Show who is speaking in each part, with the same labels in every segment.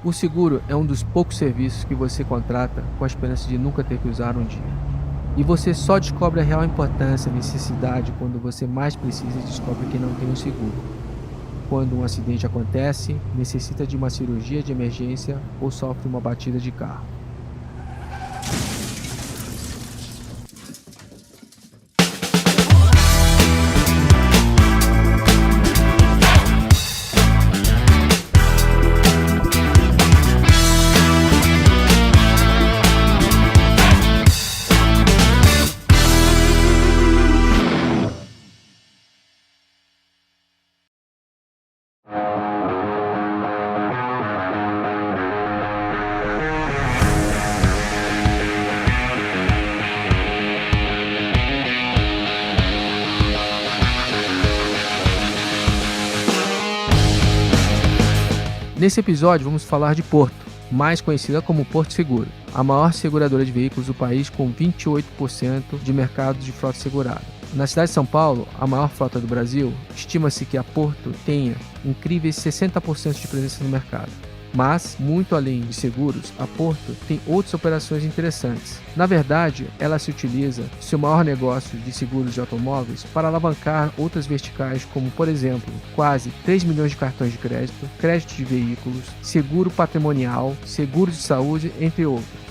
Speaker 1: O seguro é um dos poucos serviços que você contrata com a esperança de nunca ter que usar um dia. E você só descobre a real importância e necessidade quando você mais precisa e descobre que não tem um seguro. Quando um acidente acontece, necessita de uma cirurgia de emergência ou sofre uma batida de carro. Nesse episódio vamos falar de Porto, mais conhecida como Porto Seguro, a maior seguradora de veículos do país com 28% de mercado de frota segurada. Na cidade de São Paulo, a maior frota do Brasil, estima-se que a Porto tenha incríveis 60% de presença no mercado. Mas, muito além de seguros, a Porto tem outras operações interessantes. Na verdade, ela se utiliza do seu maior negócio de seguros de automóveis para alavancar outras verticais, como, por exemplo, quase 3 milhões de cartões de crédito, crédito de veículos, seguro patrimonial, seguro de saúde, entre outros.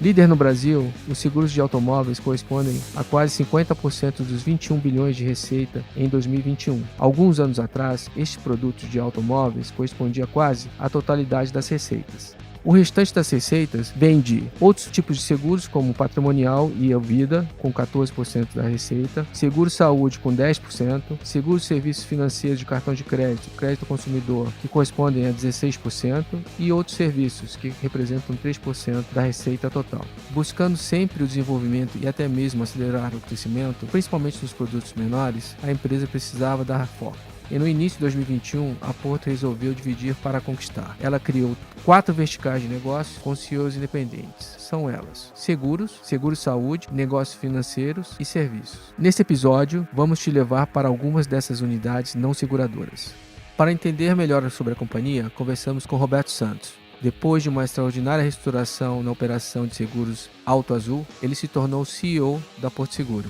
Speaker 1: Líder no Brasil, os seguros de automóveis correspondem a quase 50% dos 21 bilhões de receita em 2021. Alguns anos atrás, estes produtos de automóveis correspondiam a quase a totalidade das receitas. O restante das receitas vem de outros tipos de seguros, como patrimonial e vida, com 14% da receita, seguro saúde com 10%, seguro de serviços financeiros de cartão de crédito, crédito ao consumidor, que correspondem a 16%, e outros serviços, que representam 3% da receita total. Buscando sempre o desenvolvimento e até mesmo acelerar o crescimento, principalmente nos produtos menores, a empresa precisava dar foco. E no início de 2021, a Porto resolveu dividir para conquistar. Ela criou 4 verticais de negócios com CEOs independentes. São elas: seguros, seguro-saúde, negócios financeiros e serviços. Nesse episódio, vamos te levar para algumas dessas unidades não seguradoras. Para entender melhor sobre a companhia, conversamos com Roberto Santos. Depois de uma extraordinária reestruturação na operação de seguros Auto Azul, ele se tornou CEO da Porto Seguro.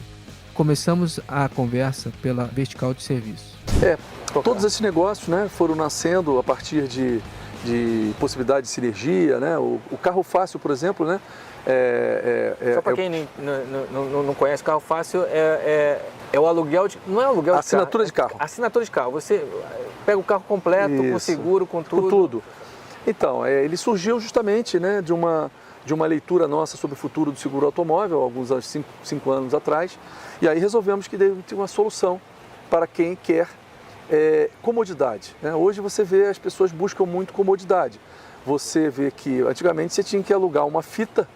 Speaker 1: Começamos a conversa pela vertical de serviços.
Speaker 2: Todos esses negócios, né, foram nascendo a partir de possibilidade de sinergia, né? O carro fácil, por exemplo, né?
Speaker 3: Só para quem não conhece, carro fácil é o aluguel de... Não é aluguel de carro.
Speaker 2: Assinatura de carro.
Speaker 3: Assinatura de carro. Você pega o carro completo, com seguro, com tudo.
Speaker 2: Com tudo. Então, ele surgiu justamente, né, de uma leitura nossa sobre o futuro do seguro automóvel, alguns anos, 5 anos atrás, e aí resolvemos que deve ter uma solução para quem quer comodidade, né? Hoje você vê as pessoas buscam muito comodidade. Você vê que antigamente você tinha que alugar uma fita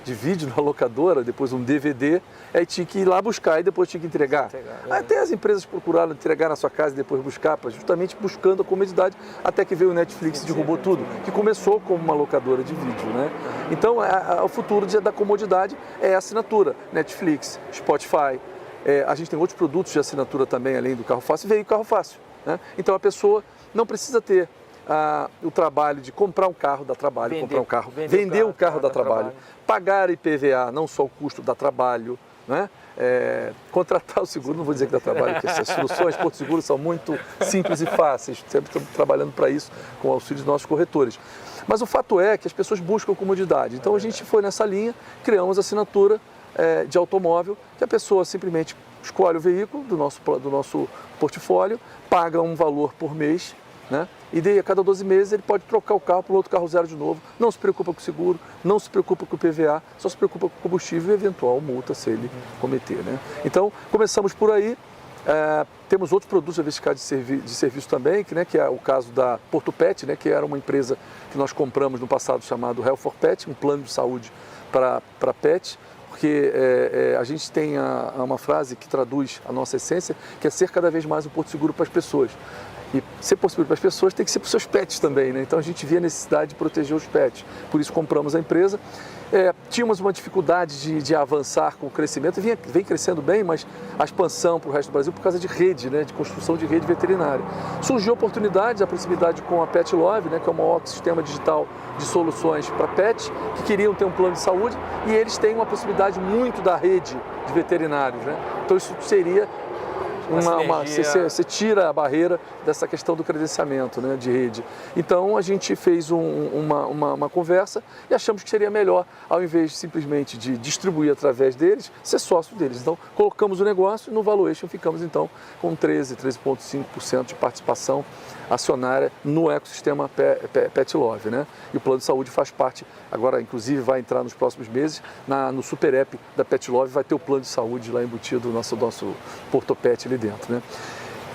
Speaker 2: de vídeo na locadora, depois um DVD, aí tinha que ir lá buscar e depois tinha que entregar. Até as empresas procuraram entregar na sua casa e depois buscar, justamente buscando a comodidade, até que veio o Netflix e derrubou tudo, que começou como uma locadora de vídeo, né? Então, o futuro da comodidade é a assinatura, Netflix, Spotify. A gente tem outros produtos de assinatura também, além do carro fácil, veio o carro fácil, né? Então a pessoa não precisa ter o trabalho de comprar um carro dá trabalho, vender o carro dá trabalho, pagar IPVA, não só o custo dá trabalho, né? Contratar o seguro, não vou dizer que dá trabalho, porque essas soluções Porto Seguro são muito simples e fáceis, sempre estamos trabalhando para isso com o auxílio dos nossos corretores. Mas o fato é que as pessoas buscam comodidade, então a gente foi nessa linha, criamos a assinatura de automóvel, que a pessoa simplesmente escolhe o veículo do nosso portfólio, paga um valor por mês, né? E daí a cada 12 meses ele pode trocar o carro por outro carro zero de novo, não se preocupa com o seguro, não se preocupa com o PVA, só se preocupa com o combustível e eventual multa se ele cometer, né? Então começamos por aí. Temos outros produtos a vertical de serviço também, que é o caso da Porto Pet, né, que era uma empresa que nós compramos no passado chamado Health for Pet, um plano de saúde para pet, porque a gente tem uma frase que traduz a nossa essência, que é ser cada vez mais um porto seguro para as pessoas. E ser Porto Seguro para as pessoas tem que ser para os seus pets também, né? Então a gente via a necessidade de proteger os pets. Por isso compramos a empresa. Tínhamos uma dificuldade de avançar com o crescimento, vem crescendo bem, mas a expansão para o resto do Brasil por causa de rede, né, de construção de rede veterinária. Surgiu oportunidades, a proximidade com a Pet Love, né, que é o maior sistema digital de soluções para pets, que queriam ter um plano de saúde, e eles têm uma proximidade muito da rede de veterinários, né? Então isso seria você tira a barreira dessa questão do credenciamento, né, de rede. Então a gente fez uma conversa e achamos que seria melhor, ao invés de simplesmente de distribuir através deles, ser sócio deles. Então colocamos o negócio e no valuation ficamos então com 13,5% de participação acionária no ecossistema Pet Love, né? E o plano de saúde faz parte, agora inclusive vai entrar nos próximos meses, no super app da Pet Love vai ter o plano de saúde lá embutido, o nosso Porto Pet ali dentro, né?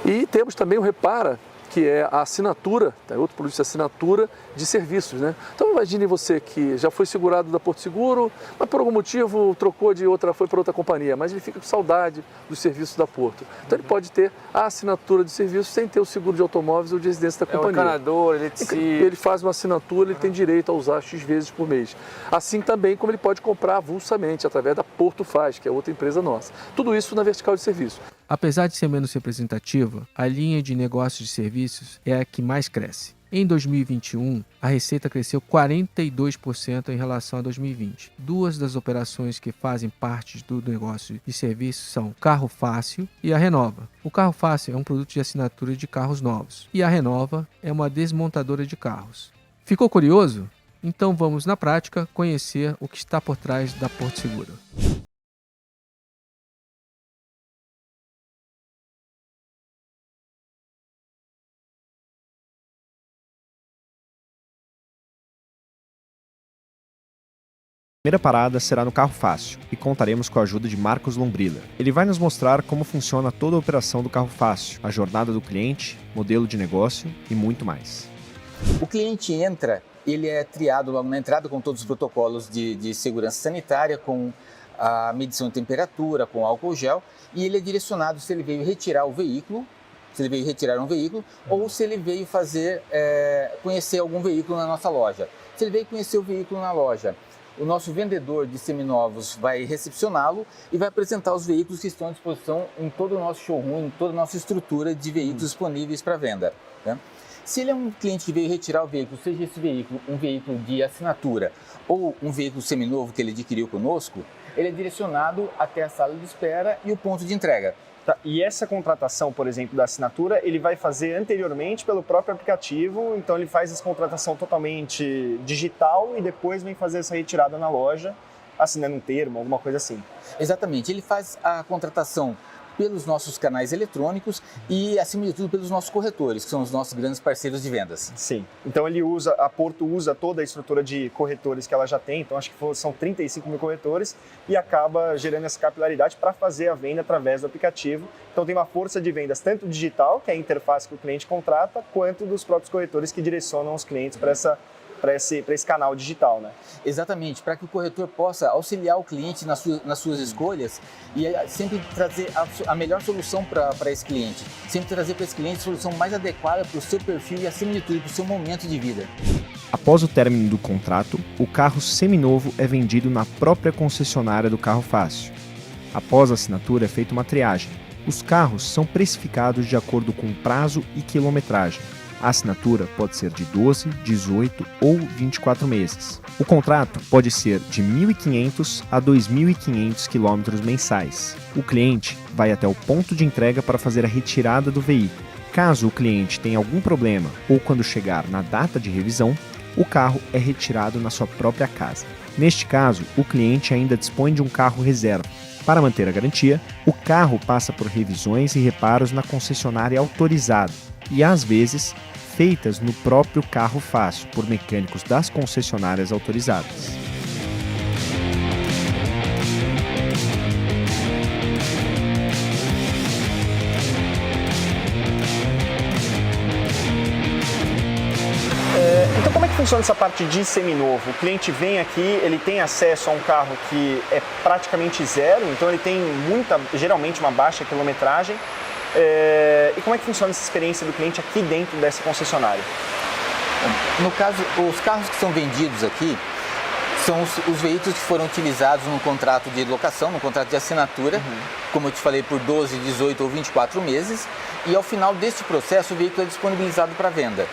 Speaker 2: E temos também o Repara, que é a assinatura, outro produto de assinatura de serviços, né? Então imagine você que já foi segurado da Porto Seguro, mas por algum motivo trocou foi para outra companhia, mas ele fica com saudade dos serviços da Porto. Então ele pode ter a assinatura de serviços sem ter o seguro de automóveis ou de residência da companhia.
Speaker 3: É um encanador,
Speaker 2: ele faz uma assinatura, ele tem direito a usar X vezes por mês. Assim também como ele pode comprar avulsamente através da Porto Faz, que é outra empresa nossa. Tudo isso na vertical de serviço.
Speaker 1: Apesar de ser menos representativa, a linha de negócios de serviços é a que mais cresce. Em 2021, a receita cresceu 42% em relação a 2020. Duas das operações que fazem parte do negócio de serviços são Carro Fácil e a Renova. O Carro Fácil é um produto de assinatura de carros novos e a Renova é uma desmontadora de carros. Ficou curioso? Então vamos, na prática, conhecer o que está por trás da Porto Seguro.
Speaker 4: A primeira parada será no Carro Fácil e contaremos com a ajuda de Marcos Lombrilla. Ele vai nos mostrar como funciona toda a operação do Carro Fácil, a jornada do cliente, modelo de negócio e muito mais.
Speaker 5: O cliente entra, ele é triado logo na entrada com todos os protocolos de segurança sanitária, com a medição de temperatura, com álcool gel, e ele é direcionado se ele veio retirar o veículo, se ele veio retirar um veículo ou se ele veio conhecer algum veículo na nossa loja. Se ele veio conhecer o veículo na loja, o nosso vendedor de seminovos vai recepcioná-lo e vai apresentar os veículos que estão à disposição em todo o nosso showroom, em toda a nossa estrutura de veículos disponíveis para venda, né? Se ele é um cliente que veio retirar o veículo, seja esse veículo um veículo de assinatura ou um veículo seminovo que ele adquiriu conosco, ele é direcionado até a sala de espera e o ponto de entrega.
Speaker 6: Tá, e essa contratação, por exemplo, da assinatura, ele vai fazer anteriormente pelo próprio aplicativo, então ele faz essa contratação totalmente digital e depois vem fazer essa retirada na loja, assinando um termo, alguma coisa assim.
Speaker 5: Exatamente, ele faz a contratação pelos nossos canais eletrônicos e, acima de tudo, pelos nossos corretores, que são os nossos grandes parceiros de vendas.
Speaker 6: Sim, então a Porto usa toda a estrutura de corretores que ela já tem, então acho que são 35 mil corretores e acaba gerando essa capilaridade para fazer a venda através do aplicativo. Então tem uma força de vendas tanto digital, que é a interface que o cliente contrata, quanto dos próprios corretores que direcionam os clientes para esse canal digital, né?
Speaker 5: Exatamente, para que o corretor possa auxiliar o cliente nas suas escolhas e sempre trazer a melhor solução para esse cliente. Sempre trazer para esse cliente a solução mais adequada para o seu perfil e, acima de tudo, para o seu momento de vida.
Speaker 4: Após o término do contrato, o carro seminovo é vendido na própria concessionária do Carro Fácil. Após a assinatura é feita uma triagem. Os carros são precificados de acordo com prazo e quilometragem. A assinatura pode ser de 12, 18 ou 24 meses. O contrato pode ser de 1.500 a 2.500 km mensais. O cliente vai até o ponto de entrega para fazer a retirada do veículo. Caso o cliente tenha algum problema ou quando chegar na data de revisão, o carro é retirado na sua própria casa. Neste caso, o cliente ainda dispõe de um carro reserva. Para manter a garantia, o carro passa por revisões e reparos na concessionária autorizada e, às vezes, feitas no próprio Carro Fácil por mecânicos das concessionárias autorizadas.
Speaker 6: Então como é que funciona essa parte de seminovo? O cliente vem aqui, ele tem acesso a um carro que é praticamente zero, então ele tem geralmente uma baixa quilometragem. E como é que funciona essa experiência do cliente aqui dentro dessa concessionária?
Speaker 5: No caso, os carros que são vendidos aqui são os veículos que foram utilizados no contrato de locação, no contrato de assinatura, como eu te falei, por 12, 18 ou 24 meses, e ao final deste processo o veículo é disponibilizado para venda.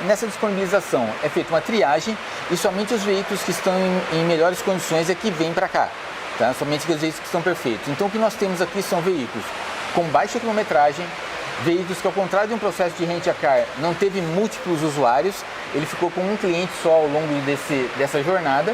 Speaker 5: Nessa disponibilização é feita uma triagem e somente os veículos que estão em melhores condições é que vêm para cá, tá? Somente os veículos que estão perfeitos. Então o que nós temos aqui são veículos com baixa quilometragem, veículos que, ao contrário de um processo de rent-a-car, não teve múltiplos usuários, ele ficou com um cliente só ao longo dessa jornada,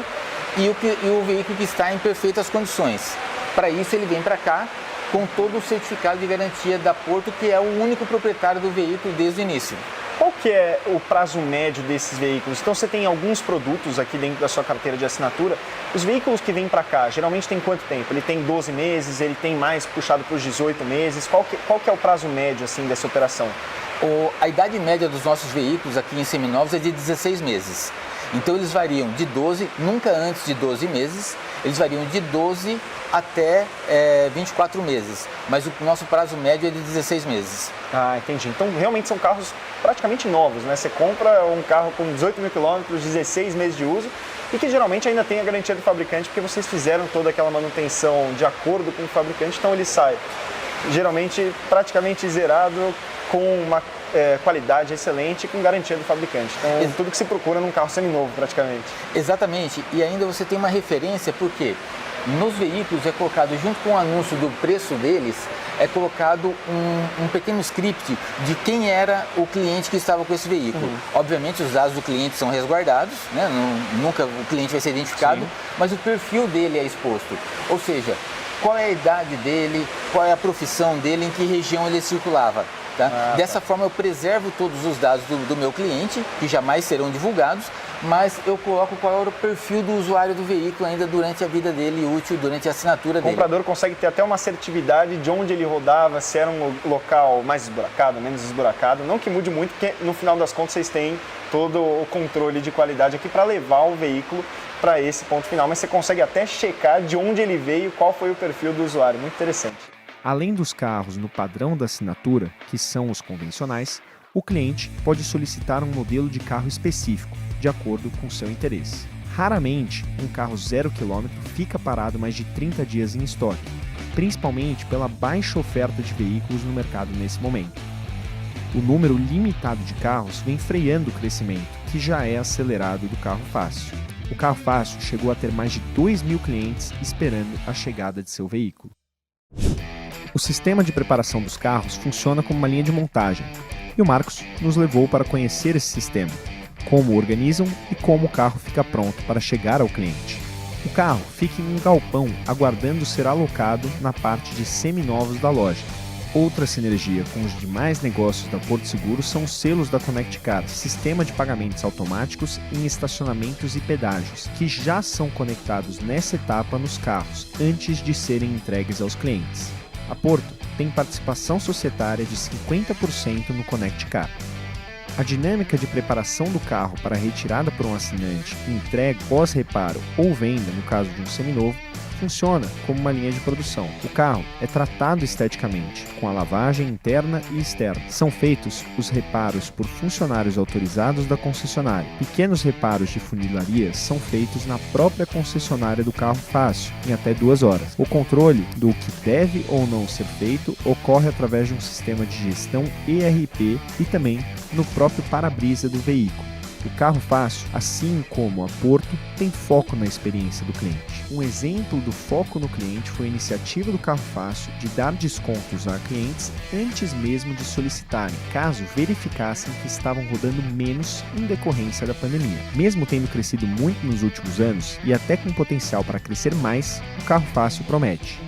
Speaker 5: e o veículo que está em perfeitas condições. Para isso ele vem para cá com todo o certificado de garantia da Porto, que é o único proprietário do veículo desde o início.
Speaker 6: Qual que é o prazo médio desses veículos? Então você tem alguns produtos aqui dentro da sua carteira de assinatura. Os veículos que vêm para cá, geralmente tem quanto tempo? Ele tem 12 meses, ele tem mais puxado para os 18 meses? Qual que é o prazo médio assim, dessa operação?
Speaker 5: A idade média dos nossos veículos aqui em seminovos é de 16 meses. Então eles variam de 12, nunca antes de 12 meses, eles variam de 12 até 24 meses, mas o nosso prazo médio é de 16 meses.
Speaker 6: Ah, entendi. Então realmente são carros praticamente novos, né? Você compra um carro com 18 mil quilômetros, 16 meses de uso e que geralmente ainda tem a garantia do fabricante porque vocês fizeram toda aquela manutenção de acordo com o fabricante, então ele sai geralmente praticamente zerado com uma qualidade excelente com garantia do fabricante. Então, tudo que se procura num carro seminovo, praticamente.
Speaker 5: Exatamente. E ainda você tem uma referência, porque nos veículos é colocado, junto com o anúncio do preço deles, é colocado um pequeno script de quem era o cliente que estava com esse veículo. Obviamente, os dados do cliente são resguardados, né? Nunca o cliente vai ser identificado, mas o perfil dele é exposto. Ou seja, qual é a idade dele, qual é a profissão dele, em que região ele circulava. Tá? Dessa forma eu preservo todos os dados do meu cliente, que jamais serão divulgados, mas eu coloco qual é o perfil do usuário do veículo ainda durante a vida dele útil, durante a assinatura dele.
Speaker 6: O comprador consegue ter até uma assertividade de onde ele rodava, se era um local mais esburacado, menos esburacado. Não que mude muito, porque no final das contas vocês têm todo o controle de qualidade aqui para levar o veículo para esse ponto final, mas você consegue até checar de onde ele veio, qual foi o perfil do usuário. Muito interessante.
Speaker 4: Além dos carros no padrão da assinatura, que são os convencionais, o cliente pode solicitar um modelo de carro específico, de acordo com seu interesse. Raramente, um carro 0 km fica parado mais de 30 dias em estoque, principalmente pela baixa oferta de veículos no mercado nesse momento. O número limitado de carros vem freando o crescimento, que já é acelerado do carro fácil. O carro fácil chegou a ter mais de 2.000 clientes esperando a chegada de seu veículo. O sistema de preparação dos carros funciona como uma linha de montagem, e o Marcos nos levou para conhecer esse sistema, como organizam e como o carro fica pronto para chegar ao cliente. O carro fica em um galpão aguardando ser alocado na parte de seminovos da loja. Outra sinergia com os demais negócios da Porto Seguro são os selos da Connect Car, sistema de pagamentos automáticos em estacionamentos e pedágios, que já são conectados nessa etapa nos carros, antes de serem entregues aos clientes. A Porto tem participação societária de 50% no Connect Car. A dinâmica de preparação do carro para retirada por um assinante e entrega pós-reparo ou venda, no caso de um seminovo, funciona como uma linha de produção. O carro é tratado esteticamente, com a lavagem interna e externa. São feitos os reparos por funcionários autorizados da concessionária. Pequenos reparos de funilaria são feitos na própria concessionária do carro fácil, em até 2 horas. O controle do que deve ou não ser feito ocorre através de um sistema de gestão ERP e também no próprio para-brisa do veículo. O carro fácil, assim como a Porto, tem foco na experiência do cliente. Um exemplo do foco no cliente foi a iniciativa do carro fácil de dar descontos a clientes antes mesmo de solicitarem, caso verificassem que estavam rodando menos em decorrência da pandemia. Mesmo tendo crescido muito nos últimos anos e até com potencial para crescer mais, o carro fácil promete.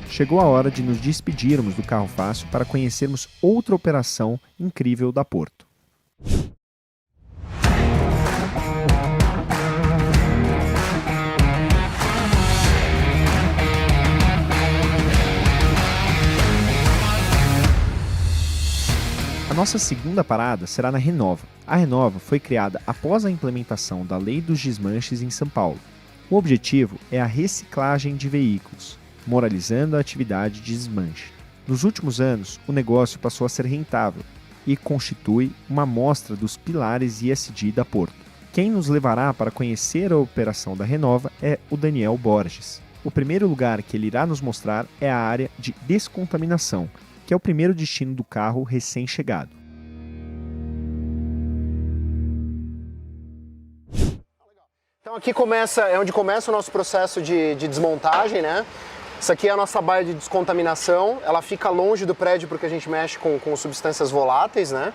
Speaker 4: Chegou a hora de nos despedirmos do carro fácil para conhecermos outra operação incrível da Porto. A nossa segunda parada será na Renova. A Renova foi criada após a implementação da Lei dos Desmanches em São Paulo. O objetivo é a reciclagem de veículos, moralizando a atividade de desmanche. Nos últimos anos, o negócio passou a ser rentável e constitui uma amostra dos pilares ESG da Porto. Quem nos levará para conhecer a operação da Renova é o Daniel Borges. O primeiro lugar que ele irá nos mostrar é a área de descontaminação, que é o primeiro destino do carro recém-chegado.
Speaker 7: Então aqui é onde começa o nosso processo de desmontagem, né? Isso aqui é a nossa baia de descontaminação, ela fica longe do prédio porque a gente mexe com substâncias voláteis, né?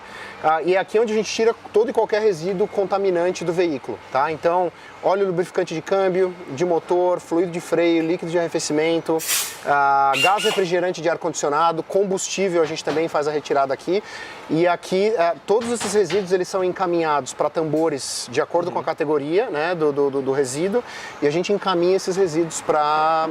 Speaker 7: E é aqui onde a gente tira todo e qualquer resíduo contaminante do veículo, tá? Então, óleo lubrificante de câmbio, de motor, fluido de freio, líquido de arrefecimento, gás refrigerante de ar-condicionado, combustível, a gente também faz a retirada aqui. E aqui, todos esses resíduos eles são encaminhados para tambores de acordo com a categoria, né, do resíduo, e a gente encaminha esses resíduos para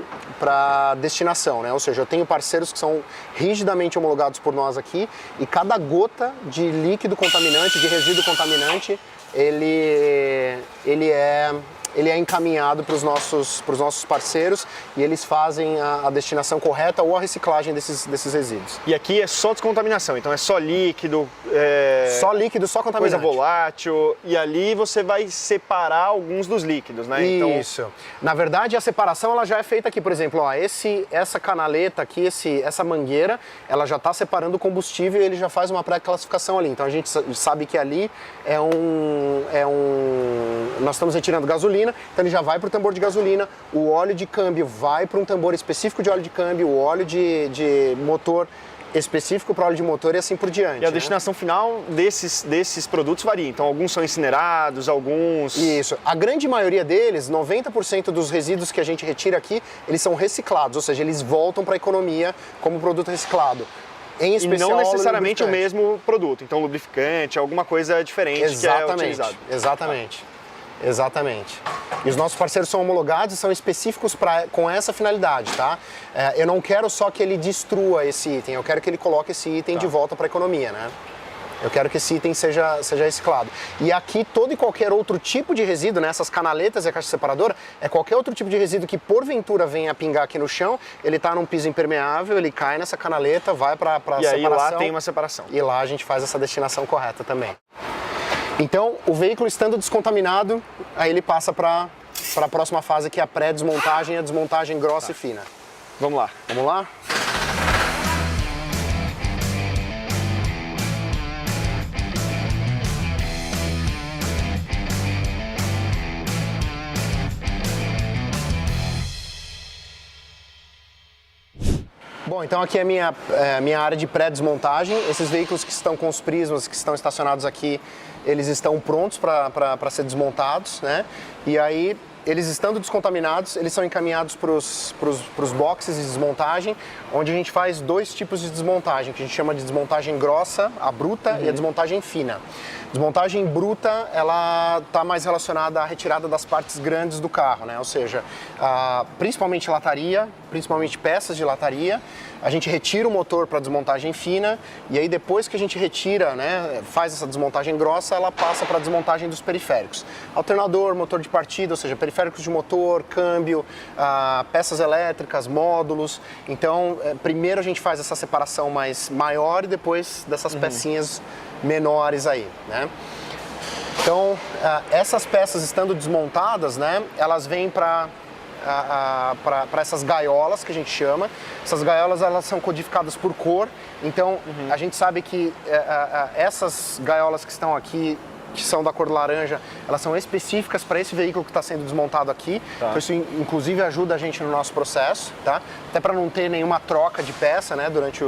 Speaker 7: destinação, né? Ou seja, eu tenho parceiros que são rigidamente homologados por nós aqui, e cada gota de líquido contaminante, de resíduo contaminante, ele é encaminhado para os nossos parceiros e eles fazem a destinação correta ou a reciclagem desses resíduos.
Speaker 6: E aqui é só descontaminação, então é só líquido,
Speaker 7: só contaminante.
Speaker 6: Coisa volátil, e ali você vai separar alguns dos líquidos, né?
Speaker 7: Isso. Então... Na verdade, a separação ela já é feita aqui, por exemplo, ó, essa canaleta aqui, essa mangueira, ela já está separando o combustível e ele já faz uma pré-classificação ali. Então a gente sabe que ali nós estamos retirando gasolina, então ele já vai para o tambor de gasolina, o óleo de câmbio vai para um tambor específico de óleo de câmbio, o óleo de motor específico para óleo de motor e assim por diante.
Speaker 6: E a destinação final desses produtos varia, então alguns são incinerados, alguns...
Speaker 7: Isso, a grande maioria deles, 90% dos resíduos que a gente retira aqui, eles são reciclados, ou seja, eles voltam para a economia como produto reciclado. Em especial,
Speaker 6: e não necessariamente o mesmo produto, então lubrificante, alguma coisa diferente que é utilizado.
Speaker 7: Exatamente. E os nossos parceiros são homologados e são específicos com essa finalidade, tá? Eu não quero só que ele destrua esse item, eu quero que ele coloque esse item de volta para a economia, né? Eu quero que esse item seja reciclado. E aqui todo e qualquer outro tipo de resíduo, né, essas canaletas e a caixa separadora, é qualquer outro tipo de resíduo que porventura venha a pingar aqui no chão, ele está num piso impermeável, ele cai nessa canaleta, vai para a separação.
Speaker 6: E aí lá tem uma separação.
Speaker 7: E lá a gente faz essa destinação correta também. Então, o veículo estando descontaminado, aí ele passa para a próxima fase, que é a pré-desmontagem e a desmontagem grossa e fina.
Speaker 6: Vamos lá.
Speaker 7: Vamos lá? Bom, então aqui é a minha área de pré-desmontagem. Esses veículos que estão com os prismas, que estão estacionados aqui, eles estão prontos para ser desmontados, né? E aí, eles estando descontaminados, eles são encaminhados para os boxes de desmontagem, onde a gente faz dois tipos de desmontagem, que a gente chama de desmontagem grossa, a bruta, e a desmontagem fina. Desmontagem bruta, ela está mais relacionada à retirada das partes grandes do carro, né? Ou seja, principalmente lataria, principalmente peças de lataria. A gente retira o motor para desmontagem fina e aí depois que a gente retira, né, faz essa desmontagem grossa, ela passa para a desmontagem dos periféricos. Alternador, motor de partida, ou seja, periféricos de motor, câmbio, peças elétricas, módulos. Então, primeiro a gente faz essa separação maior e depois dessas pecinhas menores aí, né? Então, essas peças estando desmontadas, né, elas vêm para essas gaiolas que a gente chama. Essas gaiolas elas são codificadas por cor, então a gente sabe que essas gaiolas que estão aqui, que são da cor laranja, elas são específicas para esse veículo que está sendo desmontado aqui. Tá. Então isso inclusive ajuda a gente no nosso processo, tá? Até para não ter nenhuma troca de peça, né, durante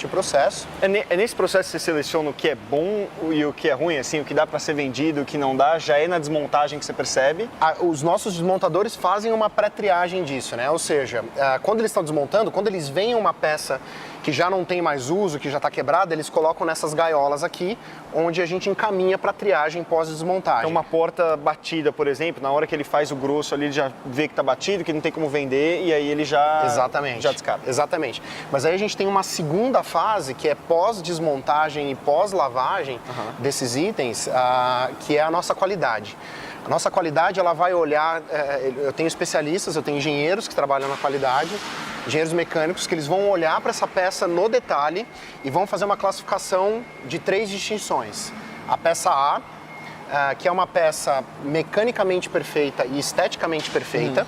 Speaker 7: o processo.
Speaker 6: É nesse processo que você seleciona o que é bom e o que é ruim, assim, o que dá para ser vendido, o que não dá, já é na desmontagem que você percebe?
Speaker 7: Os nossos desmontadores fazem uma pré-triagem disso, né? Ou seja, quando eles estão desmontando, quando eles veem uma peça que já não tem mais uso, que já está quebrada, eles colocam nessas gaiolas aqui, onde a gente encaminha para triagem pós-desmontagem.
Speaker 6: Então uma porta batida, por exemplo, na hora que ele faz o grosso ali, ele já vê que está batido, que não tem como vender, e aí ele já descarta.
Speaker 7: Exatamente. Mas aí a gente tem uma segunda fase, que é pós-desmontagem e pós-lavagem desses itens, que é a nossa qualidade. A nossa qualidade, ela vai olhar, eu tenho especialistas, eu tenho engenheiros que trabalham na qualidade, engenheiros mecânicos, que eles vão olhar para essa peça no detalhe e vão fazer uma classificação de 3 distinções. A peça A, que é uma peça mecanicamente perfeita e esteticamente perfeita.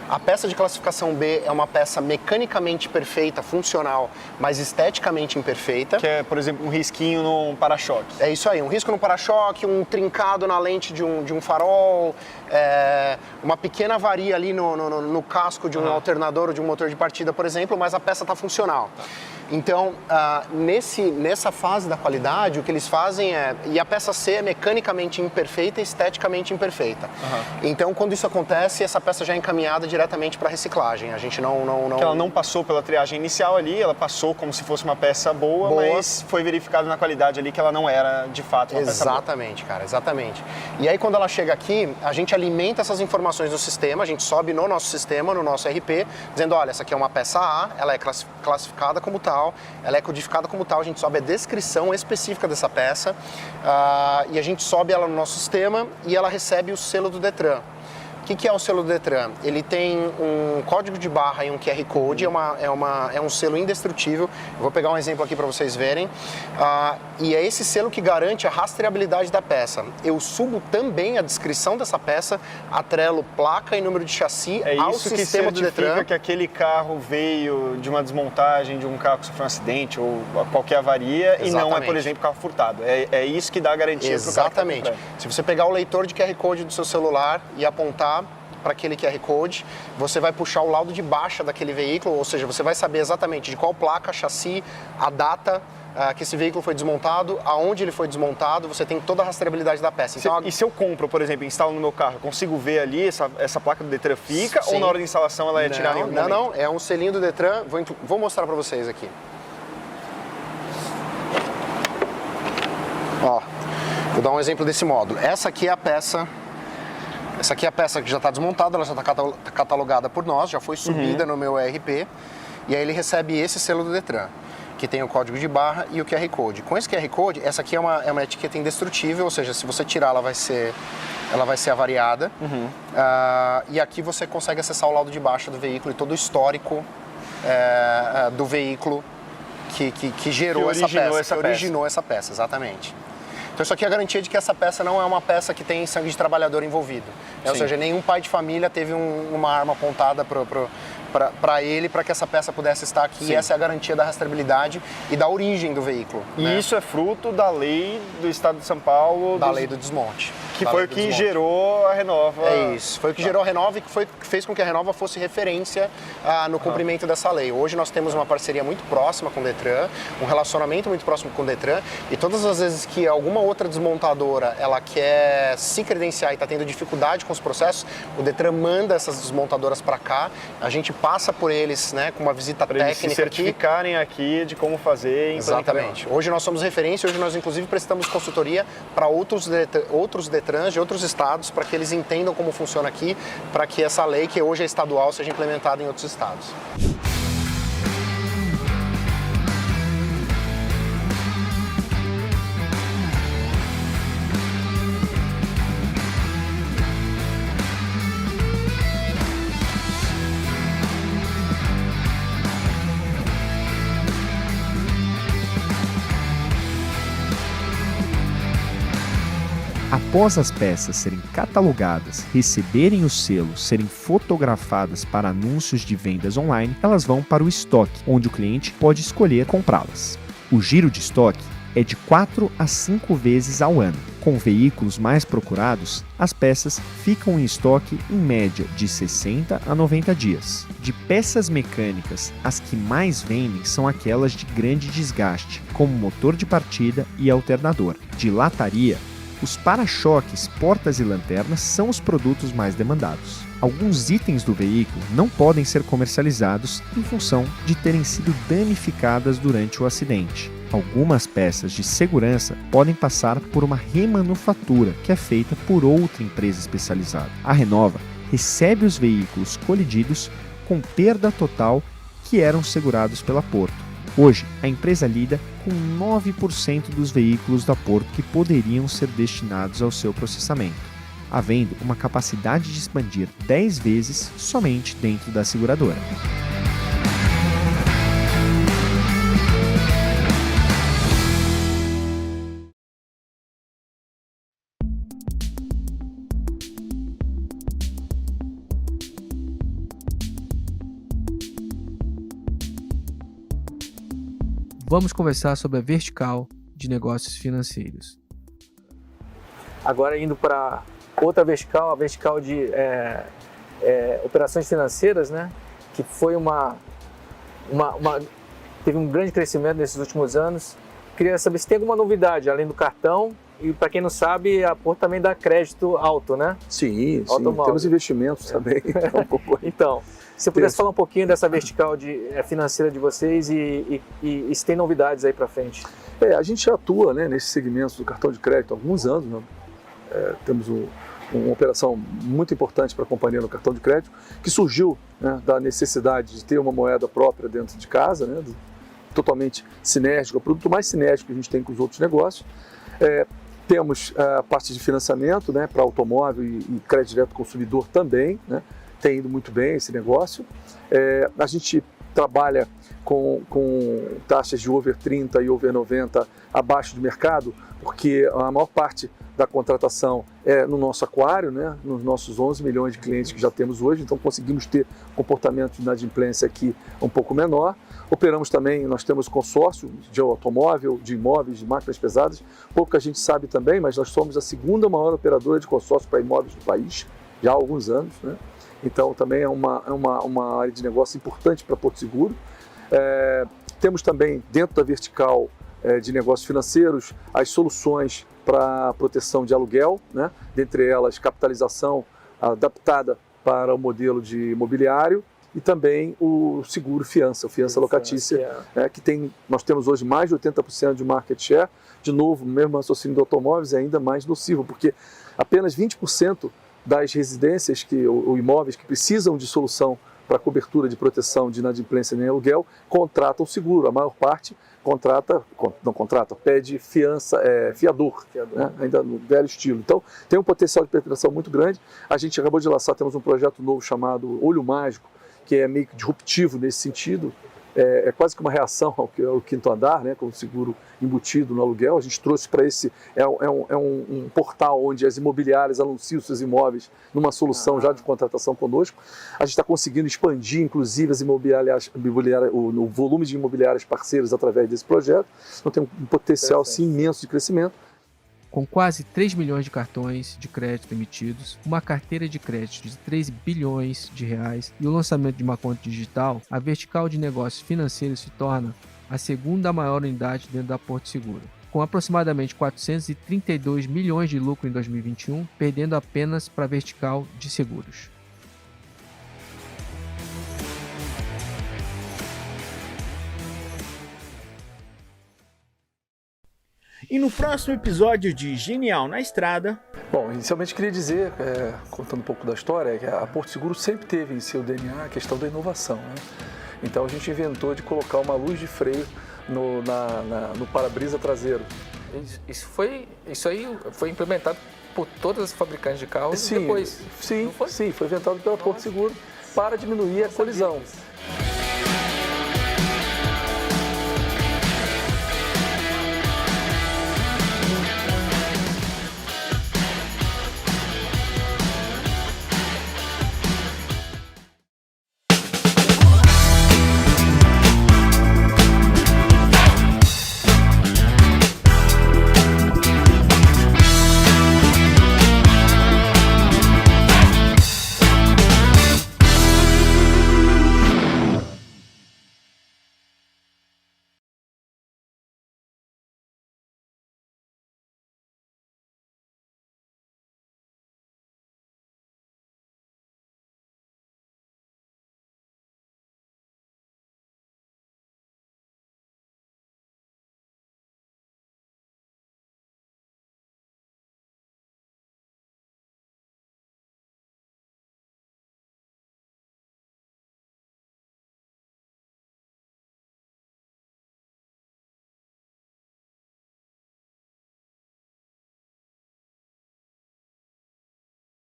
Speaker 7: A peça de classificação B é uma peça mecanicamente perfeita, funcional, mas esteticamente imperfeita.
Speaker 6: Que é, por exemplo, um risquinho no para-choque.
Speaker 7: É isso aí, um risco no para-choque, um trincado na lente de um farol, uma pequena avaria ali no casco de um alternador ou de um motor de partida, por exemplo, mas a peça está funcional. Então, nessa fase da qualidade, o que eles fazem e a peça C é mecanicamente imperfeita e esteticamente imperfeita. Então, quando isso acontece, essa peça já é encaminhada diretamente para reciclagem. A gente não...
Speaker 6: Porque ela não passou pela triagem inicial ali, ela passou como se fosse uma peça boa. Mas foi verificado na qualidade ali que ela não era, de fato, uma peça boa.
Speaker 7: Exatamente, cara, exatamente. E aí, quando ela chega aqui, a gente alimenta essas informações no sistema, a gente sobe no nosso sistema, no nosso RP, dizendo, olha, essa aqui é uma peça A, ela é classificada como tal, ela é codificada como tal, a gente sobe a descrição específica dessa peça e a gente sobe ela no nosso sistema e ela recebe o selo do Detran. O que é o selo do Detran? Ele tem um código de barra e um QR Code, é um selo indestrutível. Eu vou pegar um exemplo aqui para vocês verem. E é esse selo que garante a rastreabilidade da peça. Eu subo também a descrição dessa peça, atrelo placa e número de chassi ao sistema do Detran.
Speaker 6: É isso que certifica que aquele carro veio de uma desmontagem de um carro que sofreu um acidente ou qualquer avaria. Exatamente. E não é, por exemplo, carro furtado. É isso que dá a garantia para o carro.
Speaker 7: Exatamente. Se você pegar o leitor de QR Code do seu celular e apontar para aquele QR Code, você vai puxar o laudo de baixa daquele veículo, ou seja, você vai saber exatamente de qual placa, chassi, a data que esse veículo foi desmontado, aonde ele foi desmontado, você tem toda a rastreabilidade da peça. Então,
Speaker 6: e se eu compro, por exemplo, instalo no meu carro, eu consigo ver ali, essa placa do Detran fica?
Speaker 7: Sim.
Speaker 6: Ou na hora da instalação ela é tirada em algum momento?
Speaker 7: Não, é um selinho do Detran, vou mostrar para vocês aqui. Ó, vou dar um exemplo desse módulo. Essa aqui é a peça que já está desmontada, ela já está catalogada por nós, já foi subida no meu ERP, e aí ele recebe esse selo do Detran, que tem o código de barra e o QR Code. Com esse QR Code, essa aqui é uma etiqueta indestrutível, ou seja, se você tirar ela vai ser avariada, e aqui você consegue acessar o laudo de baixa do veículo e todo o histórico do veículo que gerou essa peça, que originou essa peça, exatamente. Então isso aqui é a garantia de que essa peça não é uma peça que tem sangue de trabalhador envolvido. Ou seja, nenhum pai de família teve uma arma apontada para ele, para que essa peça pudesse estar aqui. E essa é a garantia da rastreabilidade e da origem do veículo.
Speaker 6: E isso é fruto da lei do Estado de São Paulo...
Speaker 7: Da lei do desmonte.
Speaker 6: Que foi o que gerou a Renova.
Speaker 7: É isso, foi o que gerou a Renova e que fez com que a Renova fosse referência no cumprimento dessa lei. Hoje nós temos uma parceria muito próxima com o Detran, um relacionamento muito próximo com o Detran, e todas as vezes que alguma outra desmontadora ela quer se credenciar e está tendo dificuldade com os processos, o Detran manda essas desmontadoras para cá, a gente passa por eles, né, com uma visita técnica
Speaker 6: eles se certificarem aqui de como fazer.
Speaker 7: Exatamente. Hoje nós somos referência, hoje nós inclusive prestamos consultoria para outros Detrans de outros estados, para que eles entendam como funciona aqui, para que essa lei, que hoje é estadual, seja implementada em outros estados.
Speaker 4: Após as peças serem catalogadas, receberem o selo, serem fotografadas para anúncios de vendas online, elas vão para o estoque, onde o cliente pode escolher comprá-las. O giro de estoque é de 4 a 5 vezes ao ano. Com veículos mais procurados, as peças ficam em estoque em média de 60 a 90 dias. De peças mecânicas, as que mais vendem são aquelas de grande desgaste, como motor de partida e alternador. De lataria, os para-choques, portas e lanternas são os produtos mais demandados. Alguns itens do veículo não podem ser comercializados em função de terem sido danificadas durante o acidente. Algumas peças de segurança podem passar por uma remanufatura, que é feita por outra empresa especializada. A Renova recebe os veículos colididos com perda total que eram segurados pela Porto. Hoje, a empresa lida com 9% dos veículos da Porto que poderiam ser destinados ao seu processamento, havendo uma capacidade de expandir 10 vezes somente dentro da seguradora.
Speaker 1: vamos conversar sobre a vertical de negócios financeiros.
Speaker 3: Agora indo para outra vertical, a vertical de operações financeiras, né? Que foi teve um grande crescimento nesses últimos anos. Queria saber se tem alguma novidade, além do cartão, e para quem não sabe, a Porto também dá crédito alto, né?
Speaker 2: Sim, temos investimentos também.
Speaker 3: Então, se você pudesse falar um pouquinho dessa vertical financeira de vocês e se tem novidades aí para frente.
Speaker 2: A gente já atua, né, nesse segmento do cartão de crédito há alguns anos, né? Temos uma operação muito importante para a companhia no cartão de crédito, que surgiu, né, da necessidade de ter uma moeda própria dentro de casa, né, totalmente sinérgico, o produto mais sinérgico que a gente tem com os outros negócios. Temos a parte de financiamento, né, para automóvel e crédito direto consumidor também, né, tem ido muito bem esse negócio. A gente trabalha com taxas de over 30 e over 90 abaixo do mercado, porque a maior parte da contratação é no nosso aquário, né, nos nossos 11 milhões de clientes que já temos hoje, então conseguimos ter comportamento de inadimplência aqui um pouco menor. Operamos também, nós temos consórcio de automóvel, de imóveis, de máquinas pesadas, pouco que a gente sabe também, mas nós somos a segunda maior operadora de consórcio para imóveis do país, já há alguns anos, né? Então também é uma área de negócio importante para Porto Seguro. Temos também dentro da vertical de negócios financeiros as soluções para proteção de aluguel, né? Dentre elas capitalização adaptada para o modelo de imobiliário e também o seguro fiança, o fiança locatícia, que nós temos hoje mais de 80% de market share. De novo, mesmo raciocínio do automóveis é ainda mais nocivo, porque apenas 20% das residências ou imóveis que precisam de solução para cobertura de proteção de inadimplência nem aluguel contratam seguro. A maior parte pede fiança, fiador. Né? Ainda no velho estilo. Então, tem um potencial de penetração muito grande. A gente acabou de lançar, temos um projeto novo chamado Olho Mágico, que é meio que disruptivo nesse sentido. É quase que uma reação ao quinto andar, né, com o seguro embutido no aluguel. A gente trouxe para esse, um portal onde as imobiliárias anunciam seus imóveis numa solução já de contratação conosco. A gente está conseguindo expandir, inclusive, o volume de imobiliárias parceiras através desse projeto. Então tem um potencial assim, imenso de crescimento.
Speaker 1: Com quase 3 milhões de cartões de crédito emitidos, uma carteira de crédito de 3 bilhões de reais e o lançamento de uma conta digital, a vertical de negócios financeiros se torna a segunda maior unidade dentro da Porto Seguro, com aproximadamente 432 milhões de lucro em 2021, perdendo apenas para a vertical de seguros.
Speaker 8: E no próximo episódio de Genial na Estrada...
Speaker 2: Bom, inicialmente queria dizer, contando um pouco da história, que a Porto Seguro sempre teve em seu DNA a questão da inovação, né? Então a gente inventou de colocar uma luz de freio no para-brisa traseiro.
Speaker 3: Isso aí foi implementado por todas as fabricantes de carros depois?
Speaker 2: Sim, foi inventado pela Porto Seguro para diminuir a colisão.